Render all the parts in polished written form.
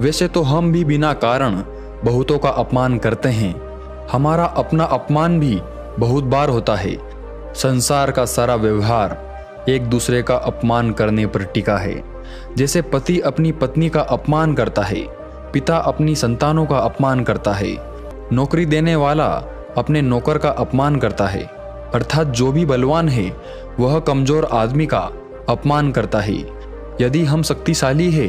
वैसे तो हम भी बिना कारण बहुतों का अपमान करते हैं। हमारा अपना अपमान भी बहुत बार होता है। संसार का सारा व्यवहार एक दूसरे का अपमान करने पर टिका है। जैसे पति अपनी पत्नी का अपमान करता है, पिता अपनी संतानों का अपमान करता है, नौकरी देने वाला अपने नौकर का अपमान करता है, अर्थात जो भी बलवान है वह कमजोर आदमी का अपमान करता है। यदि हम शक्तिशाली है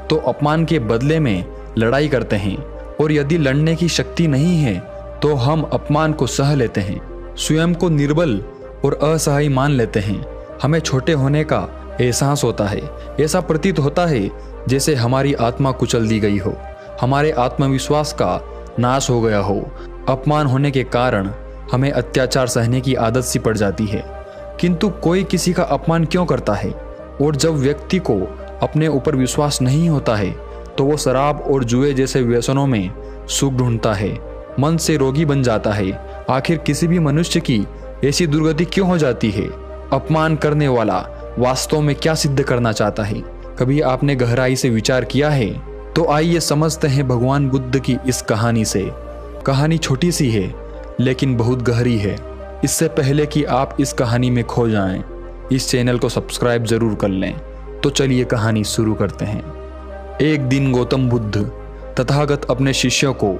तो अपमान के बदले में लड़ाई करते हैं, और यदि लड़ने की शक्ति नहीं है तो हम अपमान को सह लेते हैं, स्वयं को निर्बल और असहाय मान लेते हैं। हमें छोटे होने का एहसास होता है। ऐसा प्रतीत होता है जैसे हमारी आत्मा कुचल दी गई हो, हमारे आत्मविश्वास का नाश हो गया हो। अपमान होने के कारण हमें अत्याचार सहने की आदत सी पड़ जाती है। किंतु कोई किसी का अपमान क्यों करता है? और जब व्यक्ति को अपने ऊपर विश्वास नहीं होता है तो वो शराब और जुए जैसे व्यसनों में सुख ढूंढता है, मन से रोगी बन जाता है। आखिर किसी भी मनुष्य की ऐसी दुर्गति क्यों हो जाती है? अपमान करने वाला वास्तव में क्या सिद्ध करना चाहता है? कभी आपने गहराई से विचार किया है? तो आइए समझते हैं भगवान बुद्ध की इस कहानी से। कहानी छोटी सी है लेकिन बहुत गहरी है। इससे पहले कि आप इस कहानी में खो जाएं, इस चैनल को सब्सक्राइब जरूर कर लें। तो चलिए कहानी शुरू करते हैं। एक दिन गौतम बुद्ध तथागत अपने शिष्यों को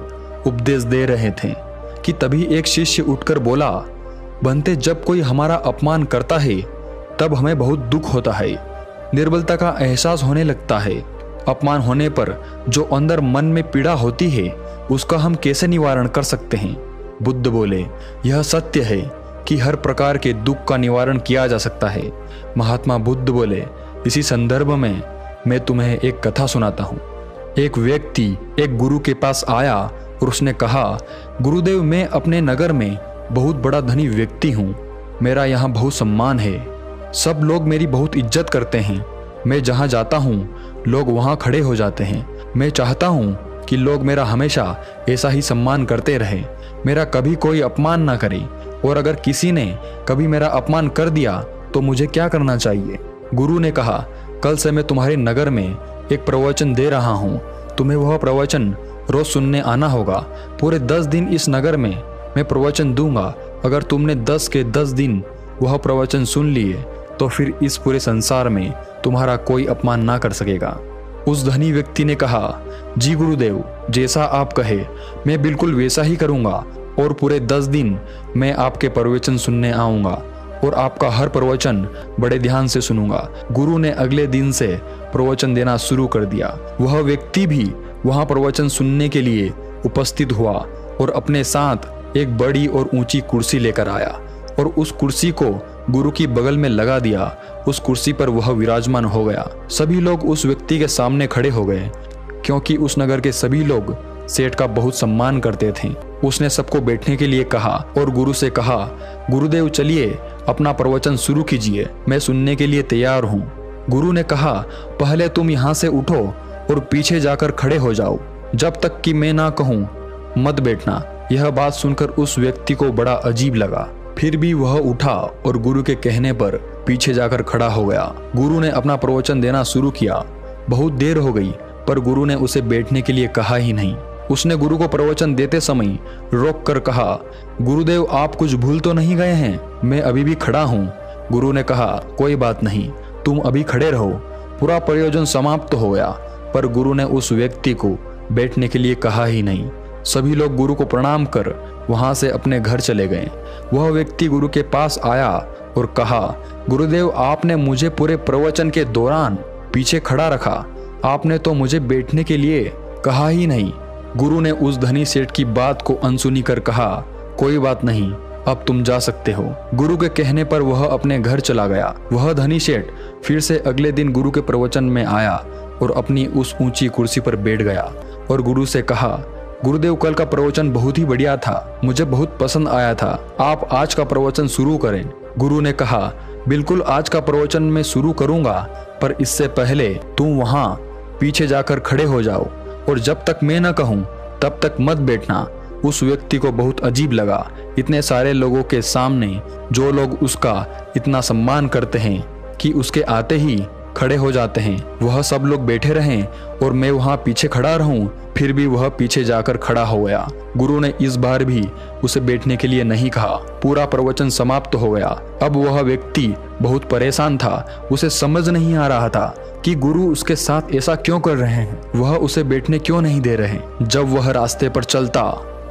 उपदेश दे रहे थे कि तभी एक शिष्य उठकर बोला, बनते जब कोई हमारा अपमान करता है तब हमें बहुत दुख होता है, निर्बलता का एहसास होने लगता है। अपमान होने पर जो अंदर मन में पीड़ा होती है उसका हम कैसे निवारण कर सकते हैं? बुद्ध बोले, यह सत्य है कि हर प्रकार के दुख का निवारण किया जा सकता है। महात्मा बुद्ध बोले, इसी संदर्भ में मैं तुम्हें एक कथा सुनाता हूँ। एक व्यक्ति एक गुरु के पास आया और उसने कहा, गुरुदेव, मैं अपने नगर में बहुत बड़ा धनी व्यक्ति हूँ। मेरा यहाँ बहुत सम्मान है, सब लोग मेरी बहुत इज्जत करते हैं। मैं जहाँ जाता हूँ लोग वहाँ खड़े हो जाते हैं। मैं चाहता हूँ कि लोग मेरा हमेशा ऐसा ही सम्मान करते रहे, मेरा कभी कोई अपमान ना करे। और अगर किसी ने कभी मेरा अपमान कर दिया तो मुझे क्या करना चाहिए? गुरु ने कहा, कल से मैं तुम्हारे नगर में एक प्रवचन दे रहा हूँ, तुम्हें वह प्रवचन रोज सुनने आना होगा। पूरे 10 दिन इस नगर में मैं प्रवचन दूंगा। अगर तुमने 10 के 10 दिन वह प्रवचन सुन लिए तो फिर इस पूरे संसार में तुम्हारा कोई अपमान ना कर सकेगा। उस धनी व्यक्ति ने कहा, जी गुरुदेव, जैसा आप कहे मैं बिल्कुल वैसा ही करूंगा, और पूरे 10 दिन मैं आपके प्रवचन सुनने आऊंगा और आपका हर प्रवचन बड़े ध्यान से सुनूंगा। गुरु ने अगले दिन से प्रवचन देना शुरू कर दिया। वह व्यक्ति भी वहां प्रवचन सुनने के लिए उपस्थित हुआ और अपने साथ एक बड़ी और ऊंची कुर्सी लेकर आया और उस कुर्सी को गुरु की बगल में लगा दिया। उस कुर्सी पर वह विराजमान हो गया। सभी लोग उस व्यक्ति के सामने खड़े हो गए, क्योंकि उस नगर के सभी लोग सेठ का बहुत सम्मान करते थे। उसने सबको बैठने के लिए कहा और गुरु से कहा, गुरुदेव चलिए अपना प्रवचन शुरू कीजिए, मैं सुनने के लिए तैयार हूँ। गुरु ने कहा, पहले तुम यहाँ से उठो और पीछे जाकर खड़े हो जाओ, जब तक कि मैं ना कहूँ मत बैठना। यह बात सुनकर उस व्यक्ति को बड़ा अजीब लगा, फिर भी वह उठा और गुरु के कहने पर पीछे जाकर खड़ा हो गया। गुरु ने अपना प्रवचन देना शुरू किया। बहुत देर हो गई पर गुरु ने उसे बैठने के लिए कहा ही नहीं। उसने गुरु को प्रवचन देते समय रोक कर कहा, गुरुदेव आप कुछ भूल तो नहीं गए हैं? मैं अभी भी खड़ा हूँ। गुरु ने कहा, कोई बात नहीं, तुम अभी खड़े रहो। पूरा प्रयोजन समाप्त हो गया पर गुरु ने उस व्यक्ति को बैठने के लिए कहा ही नहीं। सभी लोग गुरु को प्रणाम कर वहां से अपने घर चले गए। वह व्यक्ति गुरु के पास आया और कहा, गुरुदेव आपने मुझे पूरे प्रवचन के दौरान पीछे खड़ा रखा, आपने तो मुझे बैठने के लिए कहा ही नहीं। गुरु ने उस धनी सेठ की बात को अनसुनी कर कहा, कोई बात नहीं, अब तुम जा सकते हो। गुरु के कहने पर वह अपने घर चला गया। वह धनी सेठ फिर से अगले दिन गुरु के प्रवचन में आया और अपनी उस ऊंची कुर्सी पर बैठ गया और गुरु से कहा, गुरुदेव कल का प्रवचन बहुत ही बढ़िया था, मुझे बहुत पसंद आया था, आप आज का प्रवचन शुरू करें। गुरु ने कहा, बिल्कुल आज का प्रवचन मैं शुरू करूंगा, पर इससे पहले तुम वहां पीछे जाकर खड़े हो जाओ और जब तक मैं न कहूं तब तक मत बैठना। उस व्यक्ति को बहुत अजीब लगा, इतने सारे लोगों के सामने जो लोग उसका इतना सम्मान करते हैं कि उसके आते ही खड़े हो जाते हैं। वह सब लोग बैठे रहें और मैं वहां पीछे खड़ा रहूं, फिर भी वह पीछे जाकर खड़ा हो गया। गुरु ने इस बार भी उसे बैठने के लिए नहीं कहा। पूरा प्रवचन समाप्त हो गया। अब वह व्यक्ति बहुत परेशान था। उसे समझ नहीं आ रहा था कि गुरु उसके साथ ऐसा क्यों कर रहे हैं, वह उसे बैठने क्यों नहीं दे रहे। जब वह रास्ते पर चलता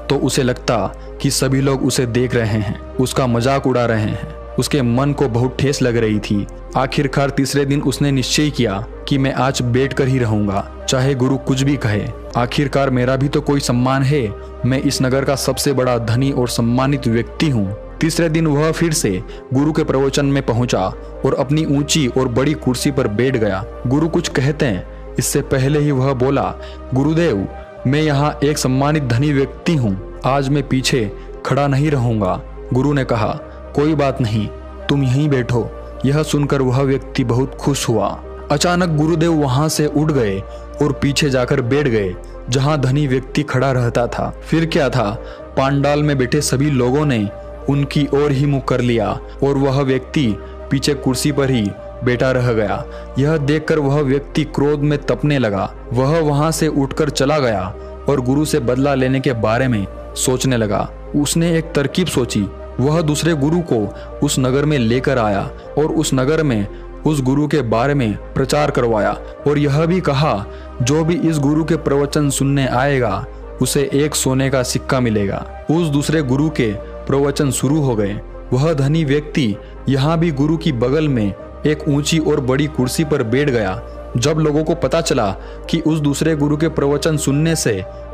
तो उसे लगता कि सभी लोग उसे देख रहे हैं, उसका मजाक उड़ा रहे हैं। उसके मन को बहुत ठेस लग रही थी। आखिरकार तीसरे दिन उसने निश्चय किया कि मैं आज बैठ कर ही रहूंगा, चाहे गुरु कुछ भी कहे। आखिरकार मेरा भी तो कोई सम्मान है। मैं इस नगर का सबसे बड़ा धनी और सम्मानित व्यक्ति हूँ। तीसरे दिन वह फिर से गुरु के प्रवचन में पहुंचा और अपनी ऊंची और बड़ी कुर्सी पर बैठ गया। गुरु कुछ कहते हैं इससे पहले ही वह बोला, गुरुदेव, मैं यहाँ एक सम्मानित धनी व्यक्ति हूँ, आज मैं पीछे खड़ा नहीं रहूंगा। गुरु ने कहा, कोई बात नहीं, तुम यहीं बैठो। यह सुनकर वह व्यक्ति बहुत खुश हुआ। अचानक गुरुदेव वहां से उठ गए और पीछे जाकर बैठ गए जहां धनी व्यक्ति खड़ा रहता था। फिर क्या था, पांडाल में बैठे सभी लोगों ने उनकी ओर ही मुंह कर लिया और वह व्यक्ति पीछे कुर्सी पर ही बैठा रह गया। यह देखकर वह व्यक्ति क्रोध में तपने लगा। वह वहां से उठकर चला गया और गुरु से बदला लेने के बारे में सोचने लगा। उसने एक तरकीब सोची। वह दूसरे गुरु को उस नगर में लेकर आया और उस नगर में उस गुरु के बारे में प्रचार करवाया और यह भी कहा, जो भी इस गुरु के प्रवचन सुनने आएगा उसे एक सोने का सिक्का मिलेगा। उस दूसरे गुरु के प्रवचन शुरू हो गए। वह धनी व्यक्ति यहाँ भी गुरु की बगल में एक ऊंची और बड़ी कुर्सी पर बैठ गया। जब लोगों को पता चला कि उस दूसरे गुरु के प्रवचन सुनने से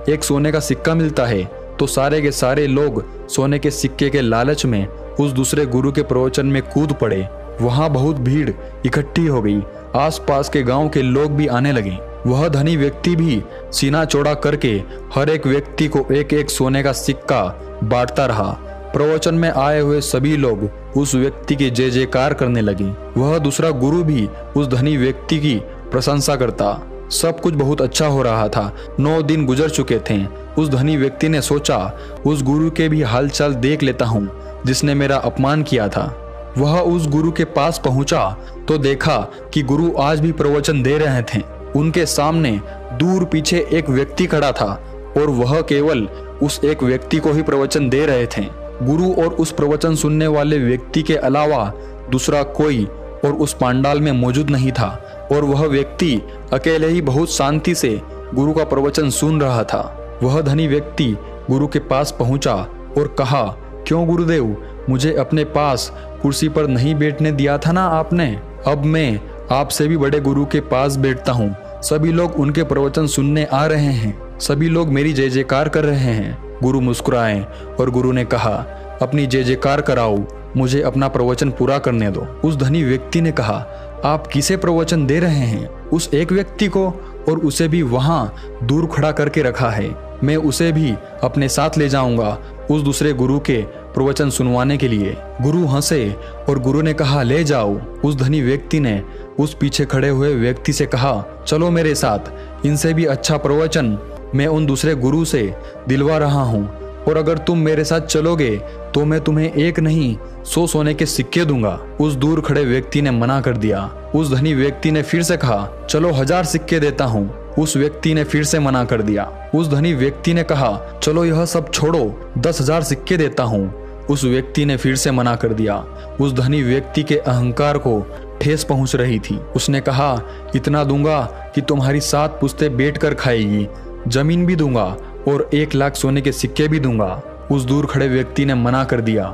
एक सोने का सिक्का मिलता है, तो सारे के सारे लोग सोने के सिक्के के लालच में उस दूसरे गुरु के प्रवचन में कूद पड़े। वहां बहुत भीड़ इकट्ठी हो गई। आसपास के गांव के लोग भी आने लगे। वह धनी व्यक्ति भी सीना चौड़ा करके हर एक व्यक्ति को एक एक सोने का सिक्का बांटता रहा। प्रवचन में आए हुए सभी लोग उस व्यक्ति के जय जयकार करने लगे। वह दूसरा गुरु भी उस धनी व्यक्ति की प्रशंसा करता। सब कुछ बहुत अच्छा हो रहा था। 9 दिन गुजर चुके थे। उस धनी व्यक्ति ने सोचा, उस गुरु के भी हालचाल देख लेता हूँ जिसने मेरा अपमान किया था। वह उस गुरु के पास पहुंचा तो देखा कि गुरु आज भी प्रवचन दे रहे थे। उनके सामने दूर पीछे एक व्यक्ति खड़ा था और वह केवल उस एक व्यक्ति को ही प्रवचन दे रहे थे। गुरु और उस प्रवचन सुनने वाले व्यक्ति के अलावा दूसरा कोई और उस पांडाल में मौजूद नहीं था और वह व्यक्ति अकेले ही बहुत शांति से गुरु का प्रवचन सुन रहा था। वह धनी व्यक्ति गुरु के पास पहुंचा और कहा, क्यों गुरुदेव, मुझे अपने पास कुर्सी पर नहीं बैठने दिया था ना आपने? अब मैं आपसे भी बड़े गुरु के पास बैठता हूँ। सभी लोग उनके प्रवचन सुनने आ रहे हैं। सभी लोग मेरी जय जयकार कर रहे हैं। गुरु मुस्कुराए और गुरु ने कहा, अपनी जय जयकार कराओ, मुझे अपना प्रवचन पूरा करने दो। उस धनी व्यक्ति ने कहा, आप किसे प्रवचन दे रहे हैं? उस एक व्यक्ति को, और उसे भी वहां दूर खड़ा करके रखा है। मैं उसे भी अपने साथ ले जाऊंगा उस दूसरे गुरु के प्रवचन सुनवाने के लिए। गुरु हंसे और गुरु ने कहा, ले जाओ। उस धनी व्यक्ति ने उस पीछे खड़े हुए व्यक्ति से कहा, चलो मेरे साथ, इनसे भी अच्छा प्रवचन मैं उन दूसरे गुरु से दिलवा रहा हूँ, और अगर तुम मेरे साथ चलोगे तो मैं तुम्हें एक नहीं 100 सोने के सिक्के दूंगा। उस दूर खड़े व्यक्ति ने मना कर दिया। उस धनी व्यक्ति ने फिर से कहा, चलो 1000 सिक्के देता हूँ। उस व्यक्ति ने फिर से मना कर दिया। उस धनी व्यक्ति ने कहा, चलो यह सब छोड़ो, 10,000 सिक्के देता हूँ। उस व्यक्ति ने फिर से मना कर दिया। उस धनी व्यक्ति के अहंकार को ठेस पहुंच रही थी। उसने कहा, इतना दूंगा कि तुम्हारी 7 पुश्तें बैठ कर खाएगी, जमीन भी दूंगा और 1 लाख सोने के सिक्के भी दूंगा। उस दूर खड़े व्यक्ति ने मना कर दिया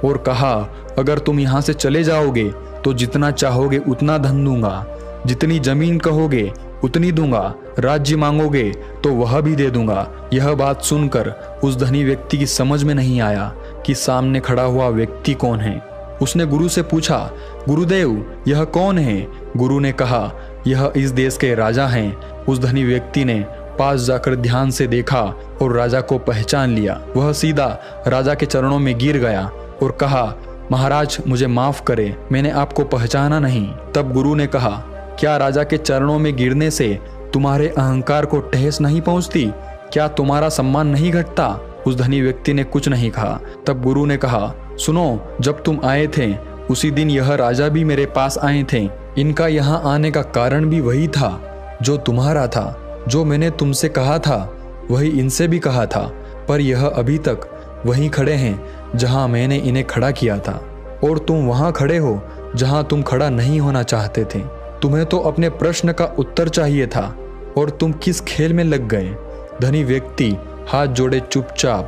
और कहा, अगर तुम यहाँ से चले जाओगे तो जितना चाहोगे उतना धन दूंगा, जितनी जमीन कहोगे उतनी दूंगा, राज्य मांगोगे तो वह भी दे दूंगा। यह बात सुनकर उस धनी व्यक्ति की समझ में नहीं आया कि सामने खड़ा हुआ व्यक्ति कौन है। उसने गुरु से पूछा, गुरुदेव यह कौन है? गुरु ने कहा, यह इस देश के राजा हैं। उस धनी व्यक्ति ने पास जाकर ध्यान से देखा और राजा को पहचान लिया। वह सीधा राजा के चरणों में गिर गया और कहा, महाराज मुझे माफ करे, मैंने आपको पहचाना नहीं। तब गुरु ने कहा, क्या राजा के चरणों में गिरने से तुम्हारे अहंकार को ठेस नहीं पहुंचती? क्या तुम्हारा सम्मान नहीं घटता? उस धनी व्यक्ति ने कुछ नहीं कहा। तब गुरु ने कहा, सुनो, जब तुम आए थे उसी दिन यह राजा भी मेरे पास आए थे। इनका यहाँ आने का कारण भी वही था जो तुम्हारा था। जो मैंने तुमसे कहा था वही इनसे भी कहा था, पर यह अभी तक वहीं खड़े हैं जहाँ मैंने इन्हें खड़ा किया था, और तुम वहाँ खड़े हो जहाँ तुम खड़ा नहीं होना चाहते थे। तुम्हें तो अपने प्रश्न का उत्तर चाहिए था, और तुम किस खेल में लग गए। धनी व्यक्ति हाथ जोड़े चुपचाप